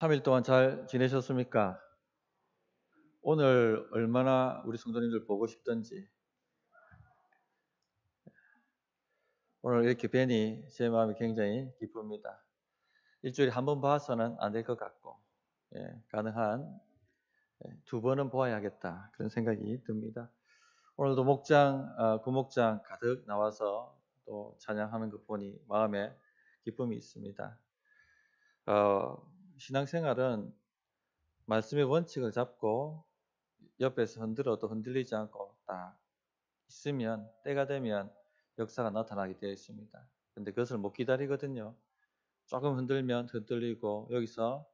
3일 동안 잘 지내셨습니까? 오늘 얼마나 우리 성도님들 보고 싶던지 오늘 이렇게 뵈니 제 마음이 굉장히 기쁩니다. 일주일에 한 번 봐서는 안 될 것 같고 가능한 2번은 보아야겠다 그런 생각이 듭니다. 오늘도 구목장 가득 나와서 또 찬양하는 것 보니 마음에 기쁨이 있습니다. 신앙생활은 말씀의 원칙을 잡고 옆에서 흔들어도 흔들리지 않고 딱 있으면 때가 되면 역사가 나타나게 되어 있습니다. 근데 그것을 못 기다리거든요. 조금 흔들면 흔들리고 여기서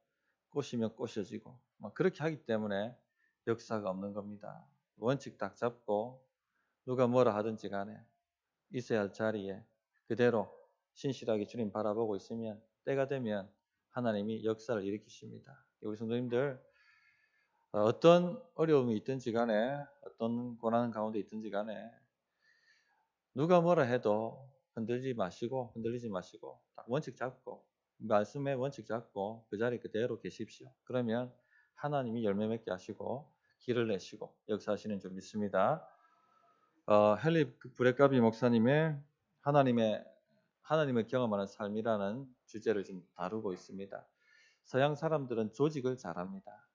꼬시면 꼬셔지고 그렇게 하기 때문에 역사가 없는 겁니다. 원칙 딱 잡고 누가 뭐라 하든지 간에 있어야 할 자리에 그대로 신실하게 주님 바라보고 있으면 때가 되면 하나님이 역사를 일으키십니다. 우리 성도님들 어떤 어려움이 있든지 간에 어떤 고난 가운데 있든지 간에 누가 뭐라 해도 흔들리지 마시고 딱 원칙 잡고 말씀의 원칙 잡고 그 자리 그대로 계십시오. 그러면 하나님이 열매 맺게 하시고 길을 내시고 역사하시는 줄 믿습니다. 헨리 브레카비 목사님의 하나님을 경험하는 삶이라는 주제를 지금 다루고 있습니다. 서양 사람들은 조직을 잘합니다.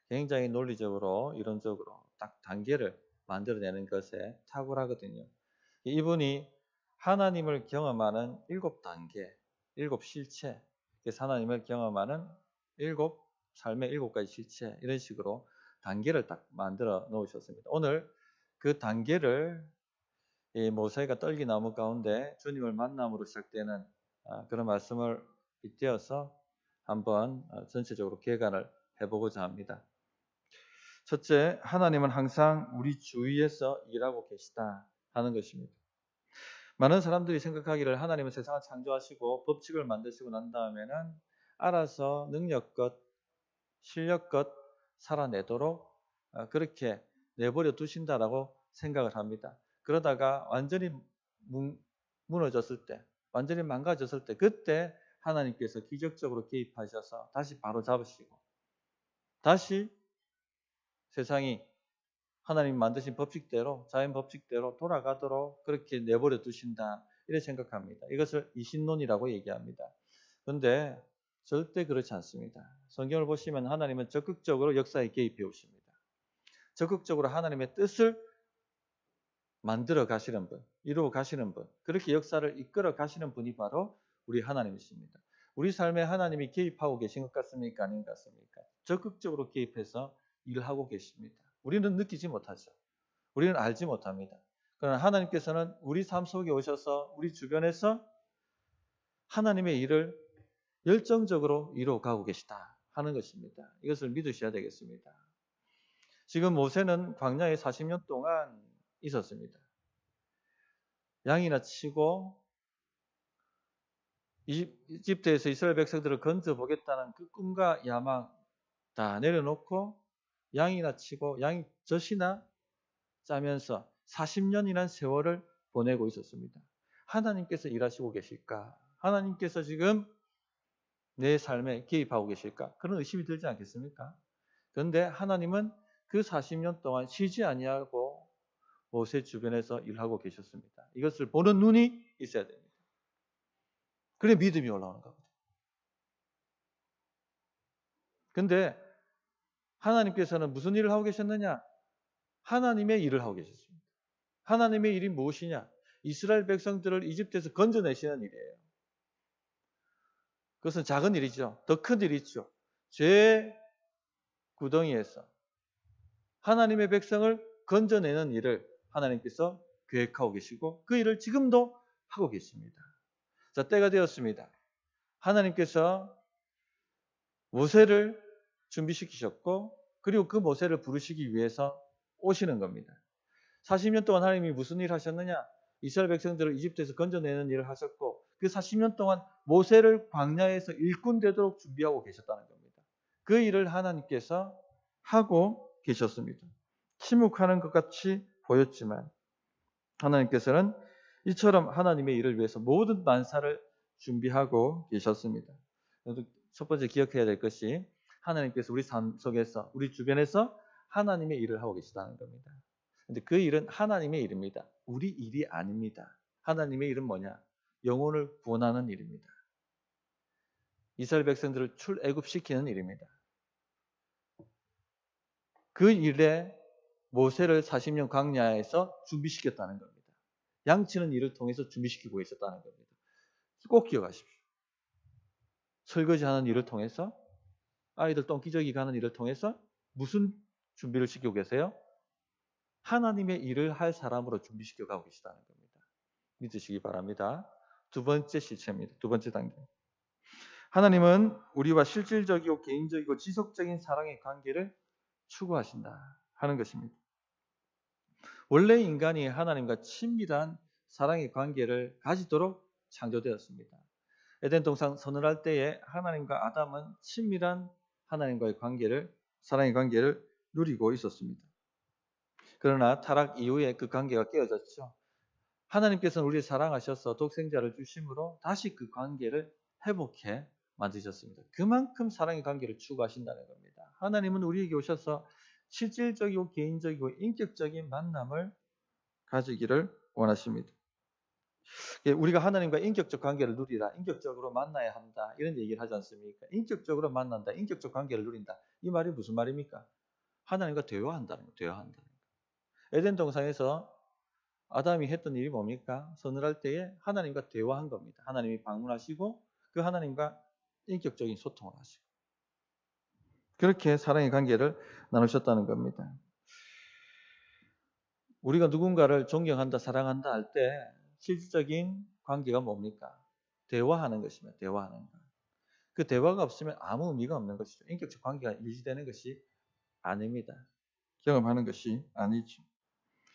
굉장히 논리적으로 이론적으로 딱 단계를 만들어내는 것에 탁월하거든요. 이분이 하나님을 경험하는 7단계, 7실체, 하나님을 경험하는 삶의 7가지 실체 이런 식으로 단계를 딱 만들어 놓으셨습니다. 오늘 그 단계를 모세가 떨기나무 가운데 주님을 만남으로 시작되는 그런 말씀을 빗대어서 한번 전체적으로 개관을 해보고자 합니다. 첫째, 하나님은 항상 우리 주위에서 일하고 계시다 하는 것입니다. 많은 사람들이 생각하기를 하나님은 세상을 창조하시고 법칙을 만드시고 난 다음에는 알아서 능력껏 실력껏 살아내도록 그렇게 내버려 두신다라고 생각을 합니다. 그러다가 완전히 무너졌을 때, 완전히 망가졌을 때 그때 하나님께서 기적적으로 개입하셔서 다시 바로 잡으시고 다시 세상이 하나님 만드신 법칙대로 자연 법칙대로 돌아가도록 그렇게 내버려 두신다 이렇게 생각합니다. 이것을 이신론이라고 얘기합니다. 그런데 절대 그렇지 않습니다. 성경을 보시면 하나님은 적극적으로 역사에 개입해 오십니다. 적극적으로 하나님의 뜻을 만들어 가시는 분, 이루어 가시는 분, 그렇게 역사를 이끌어 가시는 분이 바로 우리 하나님이십니다. 우리 삶에 하나님이 개입하고 계신 것 같습니까? 아닌 것 같습니까? 적극적으로 개입해서 일을 하고 계십니다. 우리는 느끼지 못하죠. 우리는 알지 못합니다. 그러나 하나님께서는 우리 삶 속에 오셔서 우리 주변에서 하나님의 일을 열정적으로 이루어 가고 계시다 하는 것입니다. 이것을 믿으셔야 되겠습니다. 지금 모세는 광야에 40년 동안 있었습니다. 양이나 치고 이집트에서 이스라엘 백성들을 건져보겠다는 그 꿈과 야망 다 내려놓고 양이나 치고 양이 젖이나 짜면서 40년이라는 세월을 보내고 있었습니다. 하나님께서 일하시고 계실까? 하나님께서 지금 내 삶에 개입하고 계실까? 그런 의심이 들지 않겠습니까? 그런데 하나님은 그 40년 동안 쉬지 아니하고 모세 주변에서 일하고 계셨습니다. 이것을 보는 눈이 있어야 됩니다. 그래 믿음이 올라오는 거거든요. 그런데 하나님께서는 무슨 일을 하고 계셨느냐? 하나님의 일을 하고 계셨습니다. 하나님의 일이 무엇이냐? 이스라엘 백성들을 이집트에서 건져내시는 일이에요. 그것은 작은 일이죠. 더 큰 일이 있죠. 죄의 구덩이에서 하나님의 백성을 건져내는 일을 하나님께서 계획하고 계시고 그 일을 지금도 하고 계십니다. 자, 때가 되었습니다. 하나님께서 모세를 준비시키셨고 그리고 그 모세를 부르시기 위해서 오시는 겁니다. 40년 동안 하나님이 무슨 일을 하셨느냐? 이스라엘 백성들을 이집트에서 건져내는 일을 하셨고 그 40년 동안 모세를 광야에서 일꾼 되도록 준비하고 계셨다는 겁니다. 그 일을 하나님께서 하고 계셨습니다. 침묵하는 것 같이 보였지만 하나님께서는 이처럼 하나님의 일을 위해서 모든 만사를 준비하고 계셨습니다. 첫 번째 기억해야 될 것이 하나님께서 우리 삶 속에서 우리 주변에서 하나님의 일을 하고 계시다는 겁니다. 근데 그 일은 하나님의 일입니다. 우리 일이 아닙니다. 하나님의 일은 뭐냐? 영혼을 구원하는 일입니다. 이스라엘 백성들을 출애굽시키는 일입니다. 그 일에 모세를 40년 광야에서 준비시켰다는 겁니다. 양치는 일을 통해서 준비시키고 있었다는 겁니다. 꼭 기억하십시오. 설거지하는 일을 통해서, 아이들 똥기저귀 가는 일을 통해서 무슨 준비를 시키고 계세요? 하나님의 일을 할 사람으로 준비시켜 가고 계시다는 겁니다. 믿으시기 바랍니다. 두 번째 실체입니다. 두 번째 단계. 하나님은 우리와 실질적이고 개인적이고 지속적인 사랑의 관계를 추구하신다 하는 것입니다. 원래 인간이 하나님과 친밀한 사랑의 관계를 가지도록 창조되었습니다. 에덴 동산 서늘할 때에 하나님과 아담은 친밀한 하나님과의 관계를, 사랑의 관계를 누리고 있었습니다. 그러나 타락 이후에 그 관계가 깨어졌죠. 하나님께서는 우리를 사랑하셔서 독생자를 주심으로 다시 그 관계를 회복해 만드셨습니다. 그만큼 사랑의 관계를 추구하신다는 겁니다. 하나님은 우리에게 오셔서 실질적이고 개인적이고 인격적인 만남을 가지기를 원하십니다. 우리가 하나님과 인격적 관계를 누리라, 인격적으로 만나야 한다, 이런 얘기를 하지 않습니까? 인격적으로 만난다, 인격적 관계를 누린다. 이 말이 무슨 말입니까? 하나님과 대화한다는 거예요. 대화한다는 거예요. 에덴 동산에서 아담이 했던 일이 뭡니까? 서늘할 때에 하나님과 대화한 겁니다. 하나님이 방문하시고 그 하나님과 인격적인 소통을 하시고 그렇게 사랑의 관계를 나누셨다는 겁니다. 우리가 누군가를 존경한다, 사랑한다 할 때 실질적인 관계가 뭡니까? 대화하는 것입니다. 대화하는 것. 그 대화가 없으면 아무 의미가 없는 것이죠. 인격적 관계가 유지되는 것이 아닙니다. 경험하는 것이 아니죠.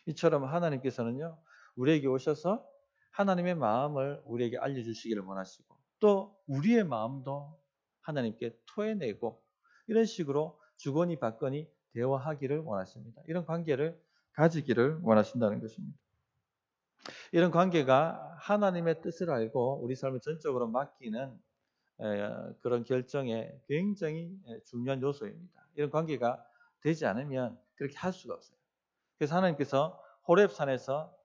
이처럼 하나님께서는요, 우리에게 오셔서 하나님의 마음을 우리에게 알려주시기를 원하시고 또 우리의 마음도 하나님께 토해내고 이런 식으로 주거니 받거니 대화하기를 원하십니다. 이런 관계를 가지기를 원하신다는 것입니다. 이런 관계가 하나님의 뜻을 알고 우리 삶을 전적으로 맡기는 그런 결정에 굉장히 중요한 요소입니다. 이런 관계가 되지 않으면 그렇게 할 수가 없어요. 그래서 하나님께서 호렙산에서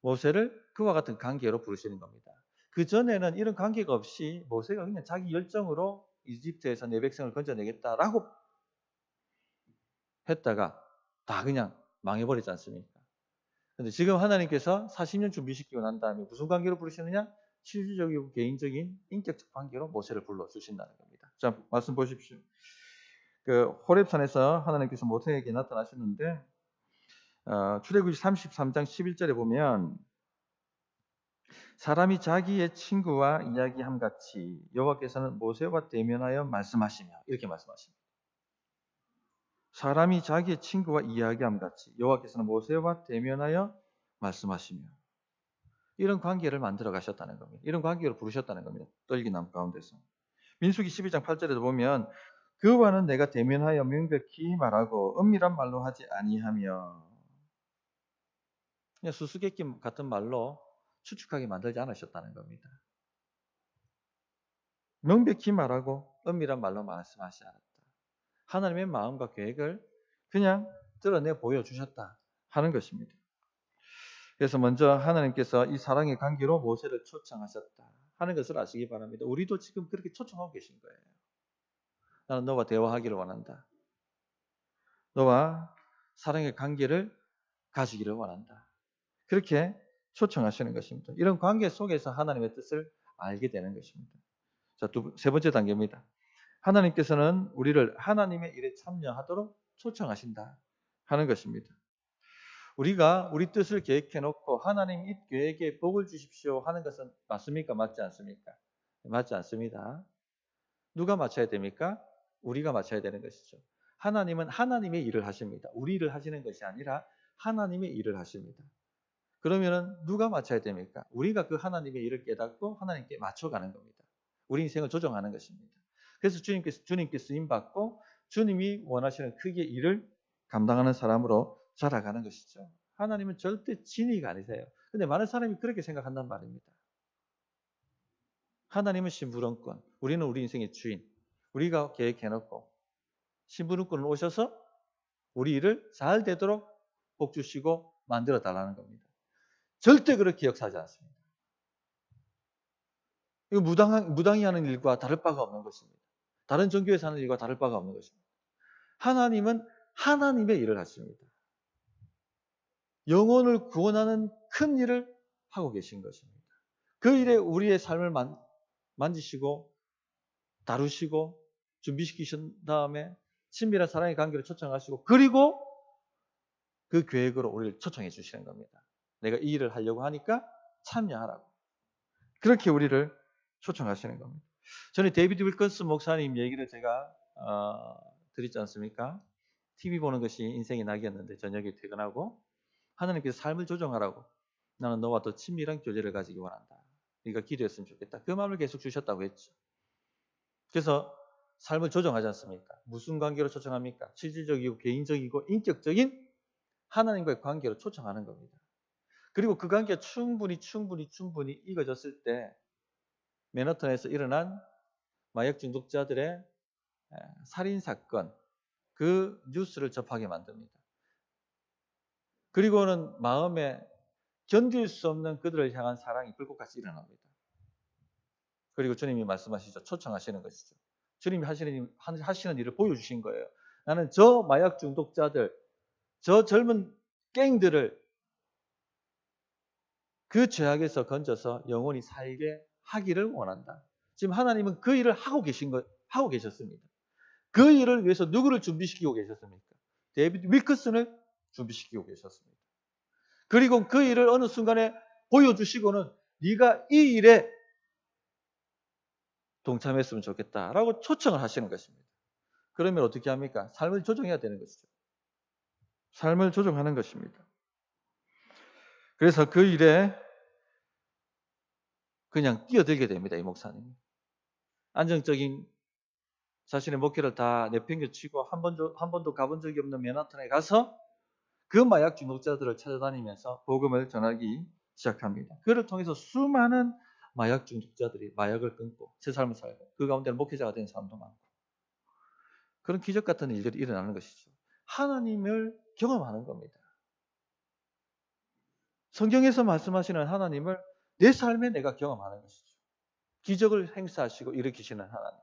모세를 그와 같은 관계로 부르시는 겁니다. 그 전에는 이런 관계가 없이 모세가 그냥 자기 열정으로 이집트에서 내 백성을 건져내겠다라고 했다가 다 그냥 망해버리지 않습니까? 그런데 지금 하나님께서 40년 준비시키고 난 다음에 무슨 관계로 부르시느냐? 실질적이고 개인적인 인격적 관계로 모세를 불러주신다는 겁니다. 자, 말씀 보십시오. 그 호렙산에서 하나님께서 모세에게 나타나셨는데 출애굽기 33장 11절에 보면 사람이 자기의 친구와 이야기함 같이 여호와께서는 모세와 대면하여 말씀하시며 이렇게 말씀하십니다. 사람이 자기의 친구와 이야기함 같이 여호와께서는 모세와 대면하여 말씀하시며 이런 관계를 만들어 가셨다는 겁니다. 이런 관계로 부르셨다는 겁니다. 떨기나무 가운데서. 민수기 12장 8절에도 보면 그와는 내가 대면하여 명백히 말하고 은밀한 말로 하지 아니하며 그냥 수수께끼 같은 말로 추측하게 만들지 않으셨다는 겁니다. 명백히 말하고 은밀한 말로 말씀하시지 않았다. 하나님의 마음과 계획을 그냥 드러내 보여주셨다 하는 것입니다. 그래서 먼저 하나님께서 이 사랑의 관계로 모세를 초청하셨다 하는 것을 아시기 바랍니다. 우리도 지금 그렇게 초청하고 계신 거예요. 나는 너와 대화하기를 원한다. 너와 사랑의 관계를 가지기를 원한다. 그렇게 초청하시는 것입니다. 이런 관계 속에서 하나님의 뜻을 알게 되는 것입니다. 자, 세 번째 단계입니다. 하나님께서는 우리를 하나님의 일에 참여하도록 초청하신다 하는 것입니다. 우리가 우리 뜻을 계획해놓고 하나님 이 계획에 복을 주십시오 하는 것은 맞습니까? 맞지 않습니까? 맞지 않습니다. 누가 맞춰야 됩니까? 우리가 맞춰야 되는 것이죠. 하나님은 하나님의 일을 하십니다. 우리 일을 하시는 것이 아니라 하나님의 일을 하십니다. 그러면은 누가 맞춰야 됩니까? 우리가 그 하나님의 일을 깨닫고 하나님께 맞춰가는 겁니다. 우리 인생을 조정하는 것입니다. 그래서 주님께 쓰임받고 주님이 원하시는 크게 일을 감당하는 사람으로 자라가는 것이죠. 하나님은 절대 진의가 아니세요. 근데 많은 사람이 그렇게 생각한단 말입니다. 하나님은 심부름꾼, 우리는 우리 인생의 주인. 우리가 계획해놓고 심부름꾼은 오셔서 우리 일을 잘 되도록 복 주시고 만들어 달라는 겁니다. 절대 그렇게 역사하지 않습니다. 이거 무당이 하는 일과 다를 바가 없는 것입니다. 다른 종교에서 하는 일과 다를 바가 없는 것입니다. 하나님은 하나님의 일을 하십니다. 영혼을 구원하는 큰 일을 하고 계신 것입니다. 그 일에 우리의 삶을 만지시고 다루시고 준비시키신 다음에 친밀한 사랑의 관계를 초청하시고 그리고 그 계획으로 우리를 초청해 주시는 겁니다. 내가 이 일을 하려고 하니까 참여하라고. 그렇게 우리를 초청하시는 겁니다. 저는 데이비드 윌커스 목사님 얘기를 제가 드리지 않습니까? TV 보는 것이 인생의 낙이었는데 저녁에 퇴근하고 하나님께서 삶을 조정하라고 나는 너와 더 친밀한 교제를 가지기 원한다. 네가 기도했으면 좋겠다. 그 마음을 계속 주셨다고 했죠. 그래서 삶을 조정하지 않습니까? 무슨 관계로 초청합니까? 실질적이고 개인적이고 인격적인 하나님과의 관계로 초청하는 겁니다. 그리고 그 관계가 충분히 익어졌을 때 맨하탄에서 일어난 마약 중독자들의 살인사건 그 뉴스를 접하게 만듭니다. 그리고는 마음에 견딜 수 없는 그들을 향한 사랑이 불꽃같이 일어납니다. 그리고 주님이 말씀하시죠. 초청하시는 것이죠. 주님이 하시는 일을 보여주신 거예요. 나는 저 마약 중독자들, 저 젊은 갱들을 그 죄악에서 건져서 영원히 살게 하기를 원한다. 지금 하나님은 그 일을 하고 계셨습니다. 그 일을 위해서 누구를 준비시키고 계셨습니까? 데이비드 윌커슨을 준비시키고 계셨습니다. 그리고 그 일을 어느 순간에 보여주시고는 네가 이 일에 동참했으면 좋겠다라고 초청을 하시는 것입니다. 그러면 어떻게 합니까? 삶을 조정해야 되는 것이죠. 삶을 조정하는 것입니다. 그래서 그 일에 그냥 뛰어들게 됩니다. 이 목사님이. 안정적인 자신의 목회를 다 내팽개치고 한 번도 가본 적이 없는 맨하탄에 가서 그 마약 중독자들을 찾아다니면서 복음을 전하기 시작합니다. 그를 통해서 수많은 마약 중독자들이 마약을 끊고 새 삶을 살고 그 가운데 목회자가 된 사람도 많고 그런 기적 같은 일들이 일어나는 것이죠. 하나님을 경험하는 겁니다. 성경에서 말씀하시는 하나님을 내 삶에 내가 경험하는 것이죠. 기적을 행사하시고 일으키시는 하나님.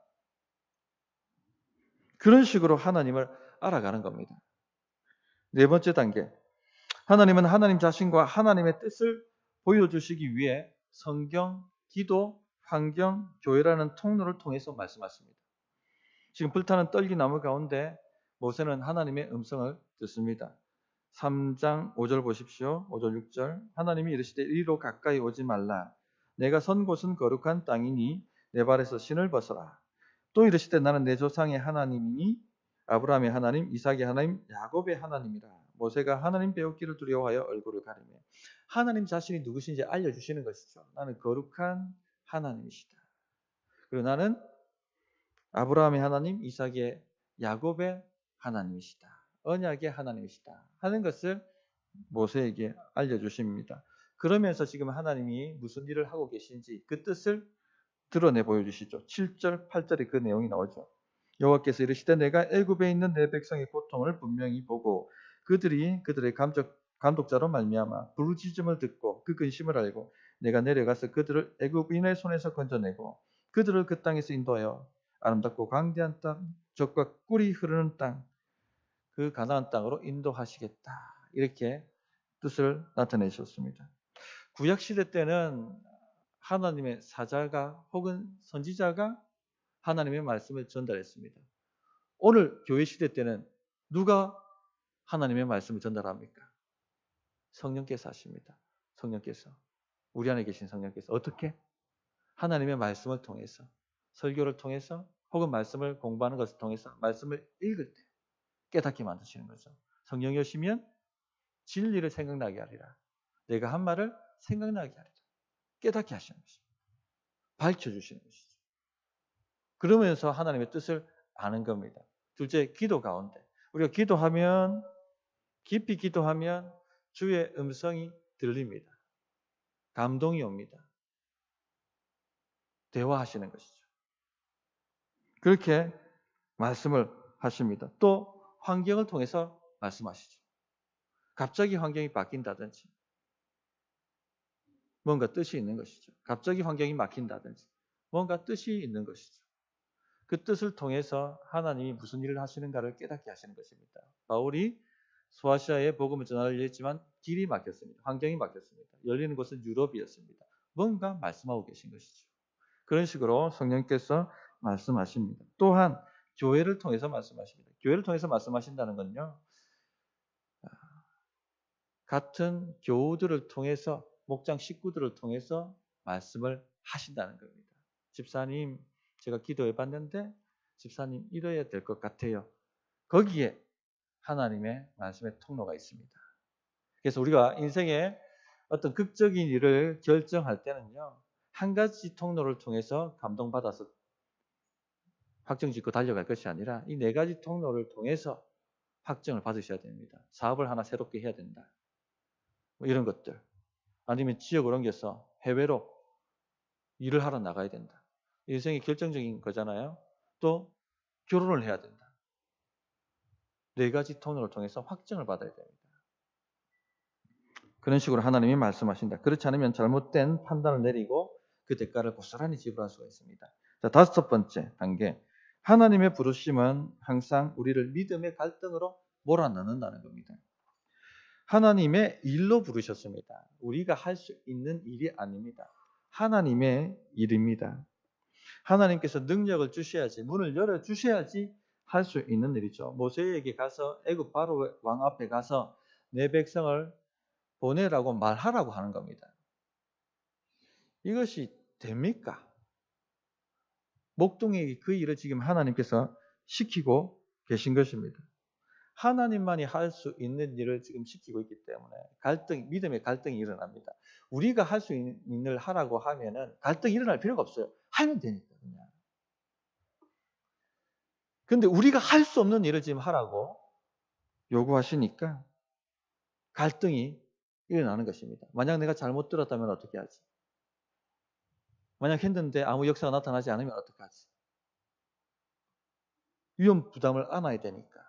그런 식으로 하나님을 알아가는 겁니다. 네 번째 단계. 하나님은 하나님 자신과 하나님의 뜻을 보여주시기 위해 성경, 기도, 환경, 교회라는 통로를 통해서 말씀하십니다. 지금 불타는 떨기나무 가운데 모세는 하나님의 음성을 듣습니다. 3장 5절 보십시오. 5절 6절 하나님이 이르시되 이리로 가까이 오지 말라. 내가 선 곳은 거룩한 땅이니 내 발에서 신을 벗어라. 또 이르시되 나는 내 조상의 하나님이니 아브라함의 하나님, 이삭의 하나님, 야곱의 하나님이라. 모세가 하나님 배우기를 두려워하여 얼굴을 가리며 하나님 자신이 누구신지 알려주시는 것이죠. 나는 거룩한 하나님이시다. 그리고 나는 아브라함의 하나님, 이삭의, 야곱의 하나님이시다. 언약의 하나님이시다. 하는 것을 모세에게 알려주십니다. 그러면서 지금 하나님이 무슨 일을 하고 계신지 그 뜻을 드러내 보여주시죠. 7절, 8절에 그 내용이 나오죠. 여호와께서 이르시되 내가 애굽에 있는 내 백성의 고통을 분명히 보고 그들이 그들의 감독자로 말미암아 부르짖음을 듣고 그 근심을 알고 내가 내려가서 그들을 애굽인의 손에서 건져내고 그들을 그 땅에서 인도하여 아름답고 광대한 땅, 젖과 꿀이 흐르는 땅, 그 가나안 땅으로 인도하시겠다. 이렇게 뜻을 나타내셨습니다. 구약 시대 때는 하나님의 사자가 혹은 선지자가 하나님의 말씀을 전달했습니다. 오늘 교회 시대 때는 누가 하나님의 말씀을 전달합니까? 성령께서 하십니다. 성령께서. 우리 안에 계신 성령께서. 어떻게? 하나님의 말씀을 통해서, 설교를 통해서, 혹은 말씀을 공부하는 것을 통해서 말씀을 읽을 때 깨닫게 만드시는 거죠. 성령이 오시면 진리를 생각나게 하리라. 내가 한 말을 생각나게 하리라. 깨닫게 하시는 것입니다. 밝혀주시는 것이죠. 그러면서 하나님의 뜻을 아는 겁니다. 둘째, 기도 가운데. 우리가 기도하면, 깊이 기도하면 주의 음성이 들립니다. 감동이 옵니다. 대화하시는 것이죠. 그렇게 말씀을 하십니다. 또 환경을 통해서 말씀하시죠. 갑자기 환경이 바뀐다든지 뭔가 뜻이 있는 것이죠. 갑자기 환경이 막힌다든지 뭔가 뜻이 있는 것이죠. 그 뜻을 통해서 하나님이 무슨 일을 하시는가를 깨닫게 하시는 것입니다. 바울이 소아시아에 복음을 전하려 했지만 길이 막혔습니다. 환경이 막혔습니다. 열리는 곳은 유럽이었습니다. 뭔가 말씀하고 계신 것이죠. 그런 식으로 성령께서 말씀하십니다. 또한 교회를 통해서 말씀하십니다. 교회를 통해서 말씀하신다는 건요, 같은 교우들을 통해서, 목장 식구들을 통해서 말씀을 하신다는 겁니다. 집사님, 제가 기도해 봤는데 집사님 이래야 될 것 같아요. 거기에 하나님의 말씀의 통로가 있습니다. 그래서 우리가 인생의 어떤 극적인 일을 결정할 때는요, 한 가지 통로를 통해서 감동받아서 확정 짓고 달려갈 것이 아니라 이 네 가지 통로를 통해서 확정을 받으셔야 됩니다. 사업을 하나 새롭게 해야 된다. 뭐 이런 것들. 아니면 지역을 옮겨서 해외로 일을 하러 나가야 된다. 인생이 결정적인 거잖아요. 또 결혼을 해야 된다. 네 가지 통로를 통해서 확정을 받아야 됩니다. 그런 식으로 하나님이 말씀하신다. 그렇지 않으면 잘못된 판단을 내리고 그 대가를 고스란히 지불할 수가 있습니다. 자, 다섯 번째 단계. 하나님의 부르심은 항상 우리를 믿음의 갈등으로 몰아넣는다는 겁니다. 하나님의 일로 부르셨습니다. 우리가 할 수 있는 일이 아닙니다. 하나님의 일입니다. 하나님께서 능력을 주셔야지, 문을 열어주셔야지 할 수 있는 일이죠. 모세에게 가서 애굽 바로 왕 앞에 가서 내 백성을 보내라고 말하라고 하는 겁니다. 이것이 됩니까? 목동에게 그 일을 지금 하나님께서 시키고 계신 것입니다. 하나님만이 할 수 있는 일을 지금 시키고 있기 때문에 믿음의 갈등이 일어납니다. 우리가 할 수 있는 일을 하라고 하면은 갈등이 일어날 필요가 없어요. 하면 되니까 그냥. 근데 우리가 할 수 없는 일을 지금 하라고 요구하시니까 갈등이 일어나는 것입니다. 만약 내가 잘못 들었다면 어떻게 하지? 만약 했는데 아무 역사가 나타나지 않으면 어떻게 하지? 위험 부담을 안아야 되니까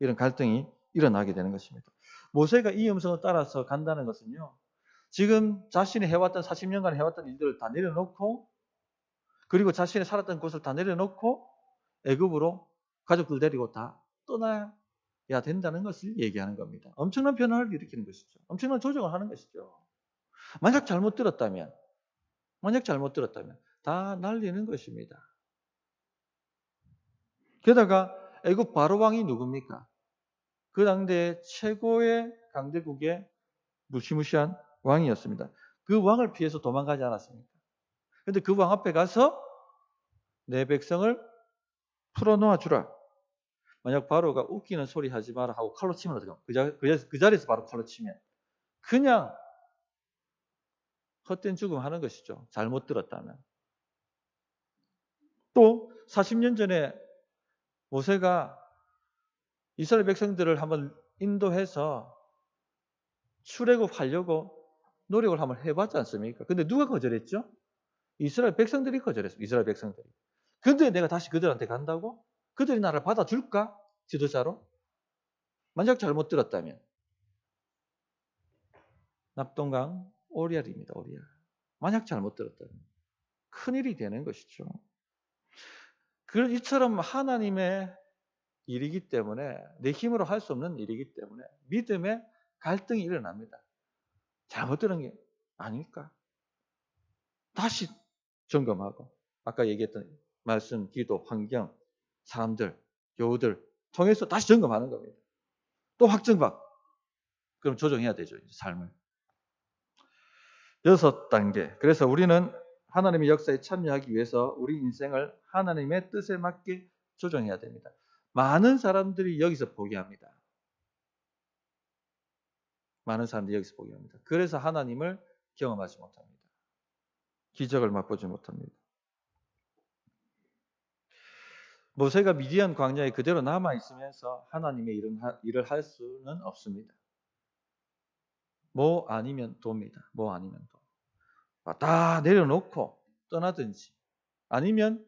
이런 갈등이 일어나게 되는 것입니다. 모세가 이 음성을 따라서 간다는 것은요, 지금 자신이 해왔던 40년간 해왔던 일들을 다 내려놓고, 그리고 자신이 살았던 곳을 다 내려놓고 애굽으로 가족들 데리고 다 떠나야 된다는 것을 얘기하는 겁니다. 엄청난 변화를 일으키는 것이죠. 엄청난 조정을 하는 것이죠. 만약 잘못 들었다면 다 날리는 것입니다. 게다가 애굽 바로 왕이 누굽니까? 그 당대의 최고의 강대국의 무시무시한 왕이었습니다. 그 왕을 피해서 도망가지 않았습니까? 그런데 그 왕 앞에 가서 내 백성을 풀어놓아 주라. 만약 바로가 웃기는 소리 하지 마라 하고 칼로 치면 어떡합니까? 그 자리에서 바로 칼로 치면 그냥 헛된 죽음 하는 것이죠. 잘못 들었다면. 또 40년 전에 모세가 이스라엘 백성들을 한번 인도해서 출애굽하려고 노력을 한번 해봤지 않습니까? 근데 누가 거절했죠? 이스라엘 백성들이 거절했습니다. 이스라엘 백성들이. 근데 내가 다시 그들한테 간다고? 그들이 나를 받아줄까? 지도자로? 만약 잘못 들었다면. 낙동강 오리알입니다. 오리알. 만약 잘못 들었다면. 큰일이 되는 것이죠. 이처럼 하나님의 일이기 때문에, 내 힘으로 할 수 없는 일이기 때문에 믿음의 갈등이 일어납니다. 잘못 들은 게 아닐까? 다시 점검하고, 아까 얘기했던 말씀, 기도, 환경, 사람들, 교우들 통해서 다시 점검하는 겁니다. 또 확정받고, 그럼 조정해야 되죠, 삶을. 6단계. 그래서 우리는 하나님의 역사에 참여하기 위해서 우리 인생을 하나님의 뜻에 맞게 조정해야 됩니다. 많은 사람들이 여기서 포기합니다. 많은 사람들이 여기서 포기합니다. 그래서 하나님을 경험하지 못합니다. 기적을 맛보지 못합니다. 모세가 미디안 광야에 그대로 남아있으면서 하나님의 일을 할 수는 없습니다. 뭐 아니면 도입니다. 뭐 아니면 도. 다 내려놓고 떠나든지 아니면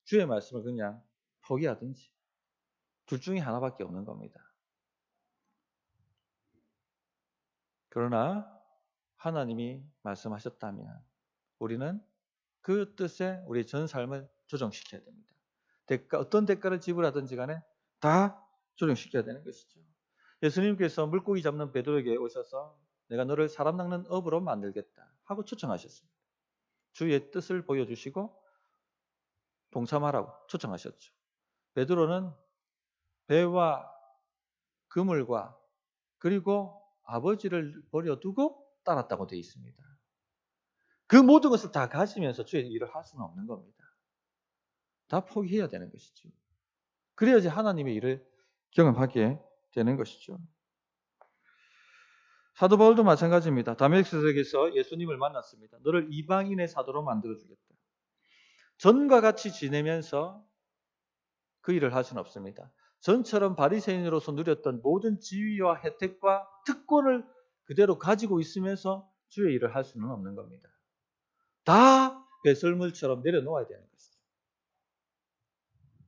주의 말씀을 그냥 포기하든지 둘 중에 하나밖에 없는 겁니다. 그러나 하나님이 말씀하셨다면 우리는 그 뜻에 우리 전 삶을 조정시켜야 됩니다. 어떤 대가를 지불하든지 간에 다 조정시켜야 되는 것이죠. 예수님께서 물고기 잡는 베드로에게 오셔서 내가 너를 사람 낚는 업으로 만들겠다 하고 초청하셨습니다. 주의 뜻을 보여주시고 동참하라고 초청하셨죠. 베드로는 배와 그물과 그리고 아버지를 버려두고 따랐다고 되어 있습니다. 그 모든 것을 다 가지면서 주의 일을 할 수는 없는 겁니다. 다 포기해야 되는 것이죠. 그래야지 하나님의 일을 경험하게 되는 것이죠. 사도 바울도 마찬가지입니다. 다메섹에서 예수님을 만났습니다. 너를 이방인의 사도로 만들어주겠다. 전과 같이 지내면서 그 일을 할 수는 없습니다. 전처럼 바리새인으로서 누렸던 모든 지위와 혜택과 특권을 그대로 가지고 있으면서 주의 일을 할 수는 없는 겁니다. 다 배설물처럼 내려놓아야 되는 것이죠.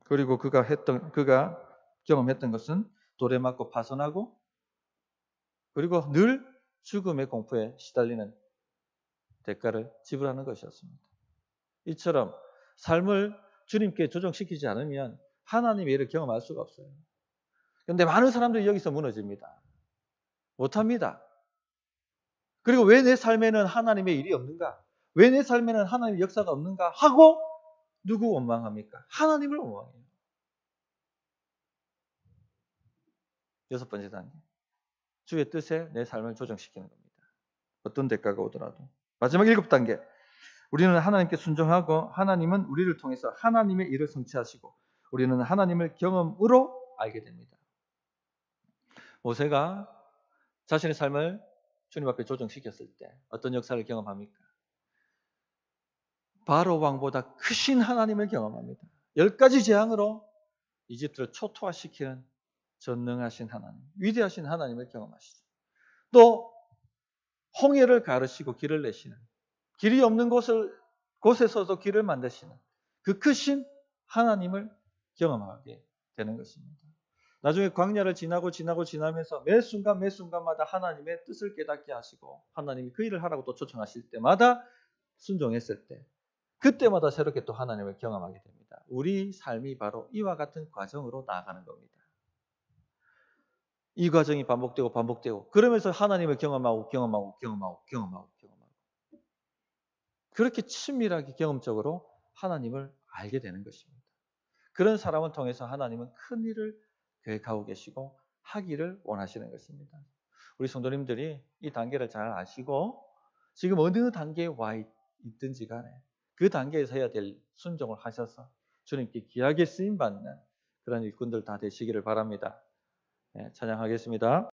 그리고 그가 경험했던 것은 돌에 맞고 파손하고 그리고 늘 죽음의 공포에 시달리는 대가를 지불하는 것이었습니다. 이처럼 삶을 주님께 조정시키지 않으면 하나님의 일을 경험할 수가 없어요. 그런데 많은 사람들이 여기서 무너집니다. 못합니다. 그리고 왜 내 삶에는 하나님의 일이 없는가? 왜 내 삶에는 하나님의 역사가 없는가? 하고 누구 원망합니까? 하나님을 원망해요. 6번째 단계. 주의 뜻에 내 삶을 조정시키는 겁니다. 어떤 대가가 오더라도. 마지막 7단계. 우리는 하나님께 순종하고 하나님은 우리를 통해서 하나님의 일을 성취하시고 우리는 하나님을 경험으로 알게 됩니다. 모세가 자신의 삶을 주님 앞에 조정시켰을 때 어떤 역사를 경험합니까? 바로 왕보다 크신 하나님을 경험합니다. 10가지 재앙으로 이집트를 초토화시키는 전능하신 하나님, 위대하신 하나님을 경험하시죠. 또 홍해를 가르시고 길을 내시는, 길이 없는 곳에서도 길을 만드시는 그 크신 하나님을 경험하게 되는 것입니다. 나중에 광야를 지나면서 매 순간마다 하나님의 뜻을 깨닫게 하시고 하나님이 그 일을 하라고 또 초청하실 때마다 순종했을 때 그때마다 새롭게 또 하나님을 경험하게 됩니다. 우리 삶이 바로 이와 같은 과정으로 나아가는 겁니다. 이 과정이 반복되고 그러면서 하나님을 경험하고 그렇게 친밀하게 경험적으로 하나님을 알게 되는 것입니다. 그런 사람을 통해서 하나님은 큰 일을 계획하고 계시고 하기를 원하시는 것입니다. 우리 성도님들이 이 단계를 잘 아시고 지금 어느 단계에 와 있든지 간에 그 단계에서 해야 될 순종을 하셔서 주님께 귀하게 쓰임받는 그런 일꾼들 다 되시기를 바랍니다. 네, 찬양하겠습니다.